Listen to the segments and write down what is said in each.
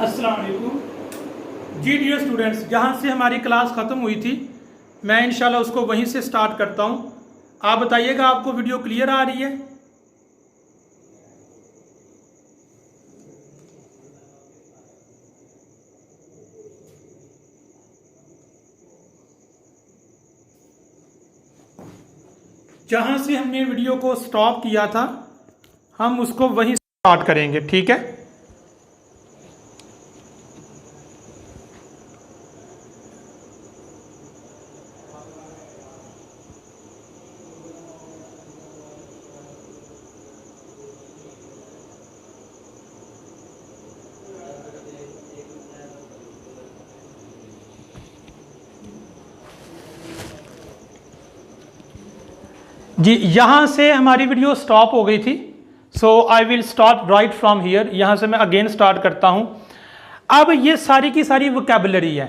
अस्सलाम वालेकुम जी dear students. जहाँ से हमारी क्लास ख़त्म हुई थी मैं इंशाल्लाह उसको वहीं से स्टार्ट करता हूँ। आप बताइएगा आपको वीडियो क्लियर आ रही है? जहाँ से हमने वीडियो को स्टॉप किया था हम उसको वहीं स्टार्ट करेंगे, ठीक है? जी, यहाँ से हमारी वीडियो स्टॉप हो गई थी, so I will start right from here. यहाँ से मैं अगेन स्टार्ट करता हूँ। अब ये सारी की सारी वोकैबुलरी है,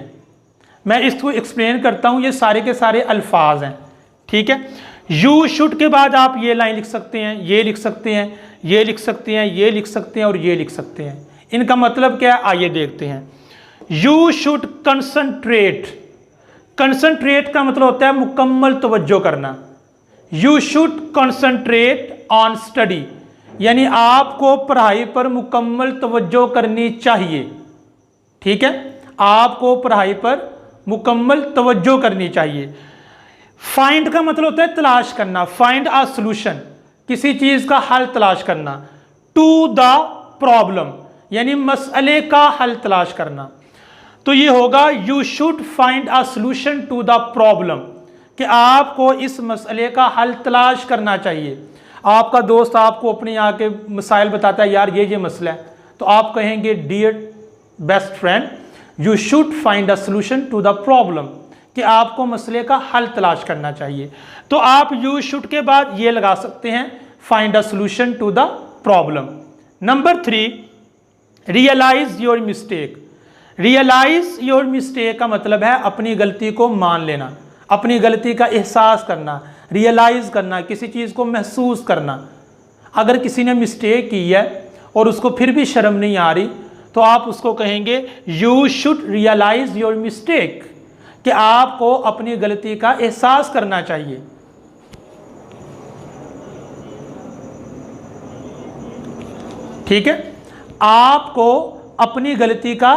मैं इसको एक्सप्लेन करता हूँ। ये सारे के सारे अल्फाज हैं, ठीक है? यू शुड के बाद आप ये लाइन लिख सकते हैं, ये लिख सकते हैं, ये लिख सकते हैं, ये लिख सकते हैं और ये लिख सकते हैं। इनका मतलब क्या है आइए देखते हैं। You should concentrate. कंसंट्रेट का मतलब होता है मुकम्मल तवज्जो करना। You should concentrate on study, यानी आपको पढ़ाई पर मुकम्मल तवज्जो करनी चाहिए, ठीक है? आपको पढ़ाई पर मुकम्मल तवज्जो करनी चाहिए। फाइंड का मतलब होता है तलाश करना। फाइंड अ सॉल्यूशन, किसी चीज का हल तलाश करना। टू द प्रॉब्लम, यानी मसले का हल तलाश करना। तो ये होगा you should find a solution to the problem, कि आपको इस मसले का हल तलाश करना चाहिए। आपका दोस्त आपको अपने यहाँ के मसाइल बताता है, यार ये मसला है, तो आप कहेंगे dear best friend you should find a solution to the problem, कि आपको मसले का हल तलाश करना चाहिए। तो आप यू शुड के बाद ये लगा सकते हैं, find a solution to the problem. Number 3, realise your mistake. Realise your mistake का मतलब है अपनी गलती को मान लेना, अपनी गलती का एहसास करना, रियलाइज करना, किसी चीज़ को महसूस करना। अगर किसी ने मिस्टेक की है और उसको फिर भी शर्म नहीं आ रही, तो आप उसको कहेंगे you should realise your mistake, कि आपको अपनी गलती का एहसास करना चाहिए। ठीक है, आपको अपनी गलती का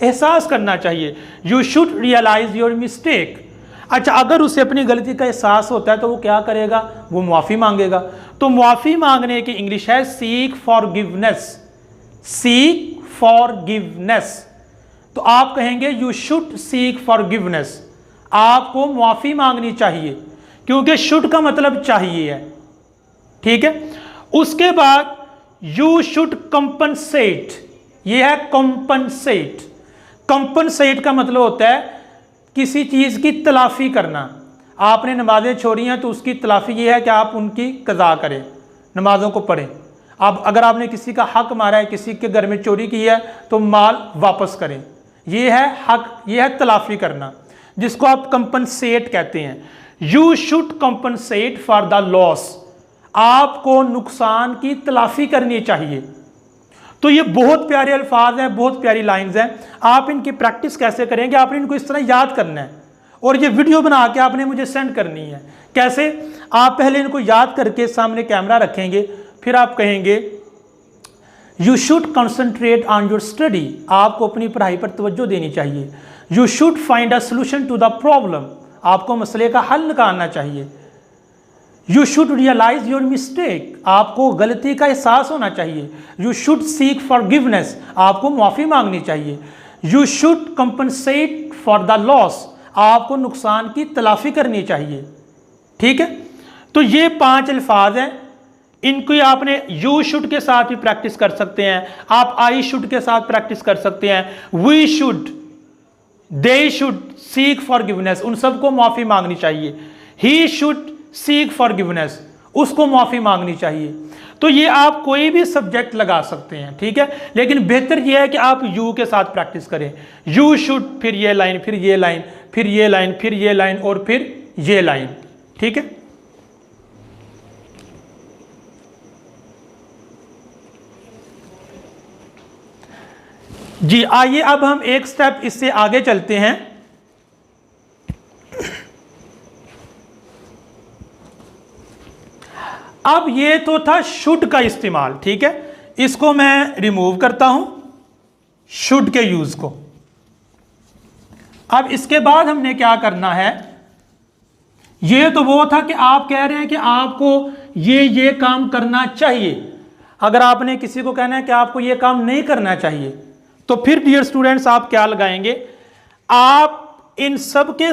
एहसास करना चाहिए। You should realise your mistake. अच्छा, अगर उसे अपनी गलती का एहसास होता है तो वो क्या करेगा? वो मुआफ़ी मांगेगा। तो मुआफ़ी मांगने की इंग्लिश है सीक फॉरगिवनेस। Seek forgiveness. तो आप कहेंगे यू शुड सीक फॉरगिवनेस, आपको मुआफ़ी मांगनी चाहिए, क्योंकि शुड का मतलब चाहिए है, ठीक है? उसके बाद यू शुड कंपनसेट। ये है कंपनसेट। कंपनसेट का मतलब होता है किसी चीज़ की तलाफ़ी करना। आपने नमाज़ें छोड़ी हैं तो उसकी तलाफ़ी ये है कि आप उनकी कज़ा करें, नमाज़ों को पढ़ें। आप अगर आपने किसी का हक मारा है, किसी के घर में चोरी की है, तो माल वापस करें। ये है हक, ये है तलाफ़ी करना, जिसको आप कंपनसेट कहते हैं। You should compensate for the loss. आपको नुकसान की तलाफ़ी करनी चाहिए। तो ये बहुत प्यारे अल्फाज हैं, बहुत प्यारी लाइंस हैं। आप इनकी प्रैक्टिस कैसे करेंगे? आपने इनको इस तरह याद करना है और ये वीडियो बना के आपने मुझे सेंड करनी है। कैसे? आप पहले इनको याद करके सामने कैमरा रखेंगे, फिर आप कहेंगे you should concentrate on your study. आपको अपनी पढ़ाई पर तवज्जो देनी चाहिए। You should find a solution to the problem. आपको मसले का हल निकालना चाहिए। You should realise your mistake. आपको गलती का एहसास होना चाहिए। You should seek forgiveness. आपको मुआफ़ी मांगनी चाहिए। You should compensate for the loss. आपको नुकसान की तलाफ़ी करनी चाहिए, ठीक है? तो ये 5 अल्फाज हैं। इनको आपने यू शुड के साथ भी प्रैक्टिस कर सकते हैं, आप आई शुड के साथ प्रैक्टिस कर सकते हैं। We should, they should seek forgiveness, उन सबको माफ़ी मांगनी चाहिए। ही शुड सीक फॉरगिवनेस, उसको माफ़ी मांगनी चाहिए। तो ये आप कोई भी सब्जेक्ट लगा सकते हैं, ठीक है? लेकिन बेहतर ये है कि आप यू के साथ प्रैक्टिस करें। यू शुड, फिर ये लाइन, फिर ये लाइन, फिर ये लाइन, फिर ये लाइन और फिर ये लाइन, ठीक है? जी आइए अब हम एक स्टेप इससे आगे चलते हैं। अब ये तो था शुड का इस्तेमाल, ठीक है, इसको मैं रिमूव करता हूं शुड के यूज को। अब इसके बाद हमने क्या करना है, ये तो वो था कि आप कह रहे हैं कि आपको ये काम करना चाहिए। अगर आपने किसी को कहना है कि आपको ये काम नहीं करना चाहिए, तो फिर डियर स्टूडेंट्स आप क्या लगाएंगे, आप इन सब के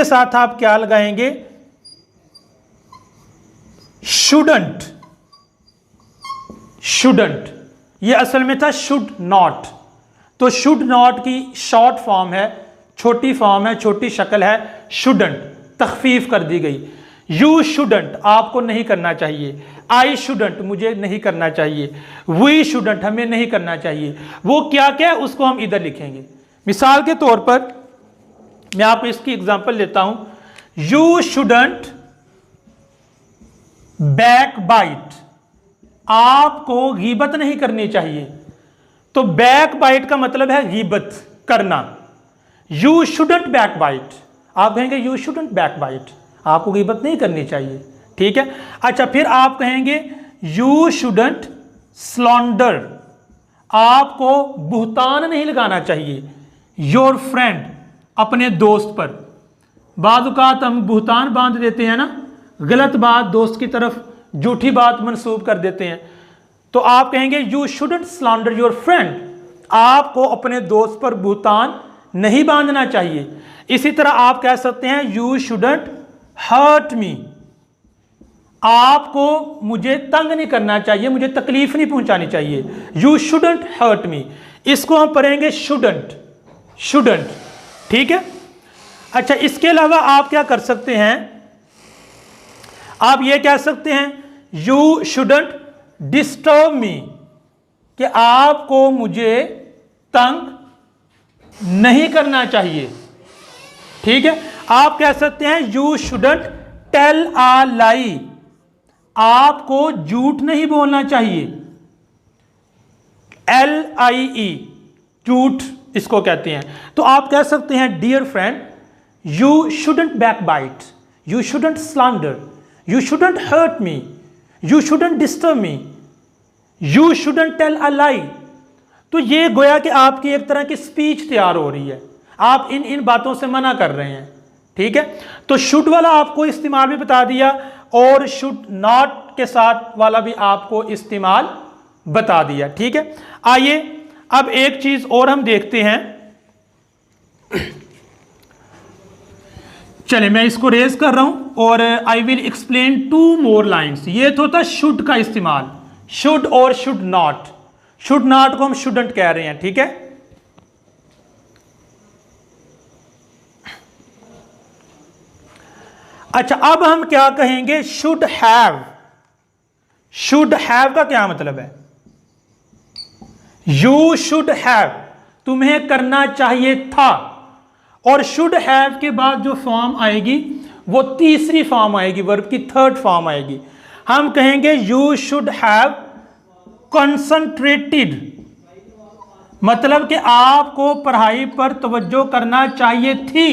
साथ आप क्या लगाएंगे, शुडंट। ये असल में था शुड नॉट, तो शुड नॉट की शॉर्ट फॉर्म है, छोटी फॉर्म है, छोटी शक्ल है शुडंट, तखफीफ कर दी गई। यू शुडंट आपको नहीं करना चाहिए, आई शुडंट मुझे नहीं करना चाहिए, वी शुडंट हमें नहीं करना चाहिए। वो क्या क्या है उसको हम इधर लिखेंगे। मिसाल के तौर पर मैं आपको इसकी एग्जांपल लेता हूं, यू शुडंट बैक बाइट, आपको गीबत नहीं करनी चाहिए। तो बैक बाइट का मतलब है गीबत करना। यू शुडंट बैक बाइट, आप कहेंगे यू शुडंट बैक बाइट, आपको गीबत नहीं करनी चाहिए, ठीक है। अच्छा, फिर आप कहेंगे यू शुडंट स्लॉन्डर, आपको बुहतान नहीं लगाना चाहिए योर फ्रेंड, अपने दोस्त पर। बाद औक़ात हम बुहतान बांध देते हैं ना, गलत बात दोस्त की तरफ, झूठी बात मंसूब कर देते हैं। तो आप कहेंगे you shouldn't slander your friend, आपको अपने दोस्त पर बुहतान नहीं बांधना चाहिए। इसी तरह आप कह सकते हैं यू शुडंट हर्ट मी, आपको मुझे तंग नहीं करना चाहिए, मुझे तकलीफ नहीं पहुंचानी चाहिए, यू शुडंट हर्ट मी। इसको हम पढ़ेंगे शुडंट, ठीक है। अच्छा, इसके अलावा आप क्या कर सकते हैं, आप ये कह सकते हैं यू शुडंट डिस्टर्ब मी, कि आपको मुझे तंग नहीं करना चाहिए, ठीक है। आप कह सकते हैं यू शुडंट टेल अ लाई, आपको झूठ नहीं बोलना चाहिए, LIE झूठ इसको कहते हैं। तो आप कह सकते हैं dear friend you shouldn't backbite, you shouldn't slander, you shouldn't hurt me, you shouldn't disturb me, you shouldn't tell a lie. तो ये गोया कि आपकी एक तरह की स्पीच तैयार हो रही है, आप इन बातों से मना कर रहे हैं, ठीक है। तो शुड वाला आपको इस्तेमाल भी बता दिया और शुड नॉट के साथ वाला भी आपको इस्तेमाल बता दिया, ठीक है। आइए अब एक चीज और हम देखते हैं। चले मैं इसको रेज कर रहा हूं और I will explain 2 more lines. ये तो था शुड का इस्तेमाल, शुड और शुड नॉट। शुड नॉट को हम शुडंट कह रहे हैं, ठीक है। अच्छा, अब हम क्या कहेंगे, शुड हैव। शुड हैव का क्या मतलब है, यू शुड हैव, तुम्हें करना चाहिए था। और शुड हैव के बाद जो फॉर्म आएगी वो तीसरी फॉर्म आएगी, वर्ब की 3rd फॉर्म आएगी। हम कहेंगे यू शुड हैव कंसंट्रेटेड, मतलब कि आपको पढ़ाई पर तवज्जो करना चाहिए थी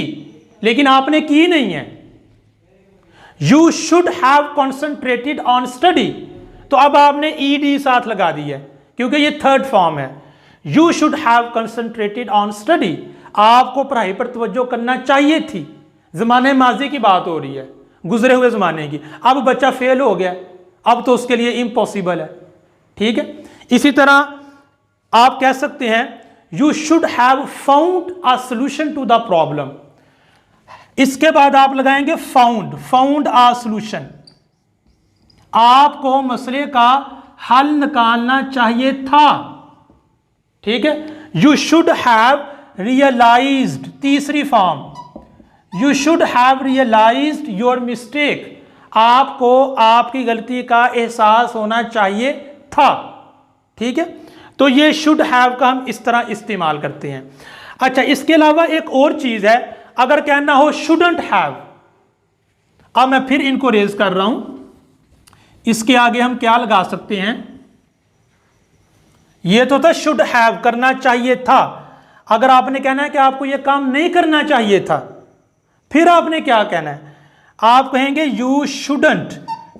लेकिन आपने की नहीं है। You should have concentrated on study, तो अब आपने ed साथ लगा दी है क्योंकि ये 3rd फॉर्म है। You should have concentrated on study, आपको पढ़ाई पर तवज्जो करना चाहिए थी। जमाने माजी की बात हो रही है, गुजरे हुए जमाने की। अब बच्चा फेल हो गया, अब तो उसके लिए इम्पॉसिबल है, ठीक है। इसी तरह आप कह सकते हैं you should have found a solution to the problem. इसके बाद आप लगाएंगे फाउंड अ सोल्यूशन, आपको मसले का हल निकालना चाहिए था, ठीक है। यू शुड हैव रियलाइज्ड, तीसरी form, you should have realised your mistake, आपको आपकी गलती का एहसास होना चाहिए था, ठीक है। तो ये शुड हैव का हम इस तरह इस्तेमाल करते हैं। अच्छा, इसके अलावा एक और चीज है, अगर कहना हो शुडंट हैव, अब मैं फिर इनको रेज कर रहा हूं, इसके आगे हम क्या लगा सकते हैं, ये तो था शुड हैव, करना चाहिए था। अगर आपने कहना है कि आपको ये काम नहीं करना चाहिए था, फिर आपने क्या कहना है? आप कहेंगे यू शुडंट।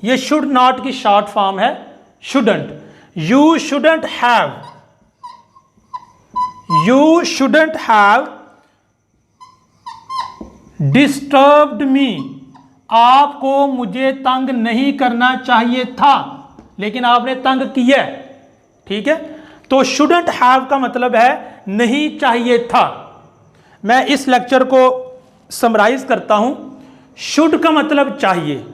ये शुड नॉट की शॉर्ट फॉर्म है, shouldn't. You shouldn't have, you shouldn't have disturbed me. आपको मुझे तंग नहीं करना चाहिए था, लेकिन आपने तंग किया। ठीक है, तो शुडंट हैव का मतलब है नहीं चाहिए था। मैं इस लेक्चर को समराइज करता हूं। शुड का मतलब चाहिए,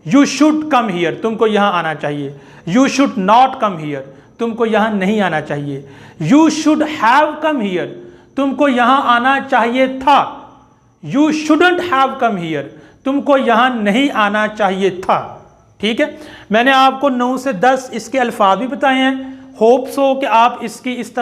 यू शुड कम हियर, तुमको यहां आना चाहिए। You should not come here, तुमको यहां नहीं आना चाहिए। You should have come here, तुमको यहां आना चाहिए था। You shouldn't have come here, तुमको यहां नहीं आना चाहिए था। ठीक है, मैंने आपको 9 से 10 इसके अल्फाज भी बताए हैं। होप्स हो कि आप इसकी इस तरह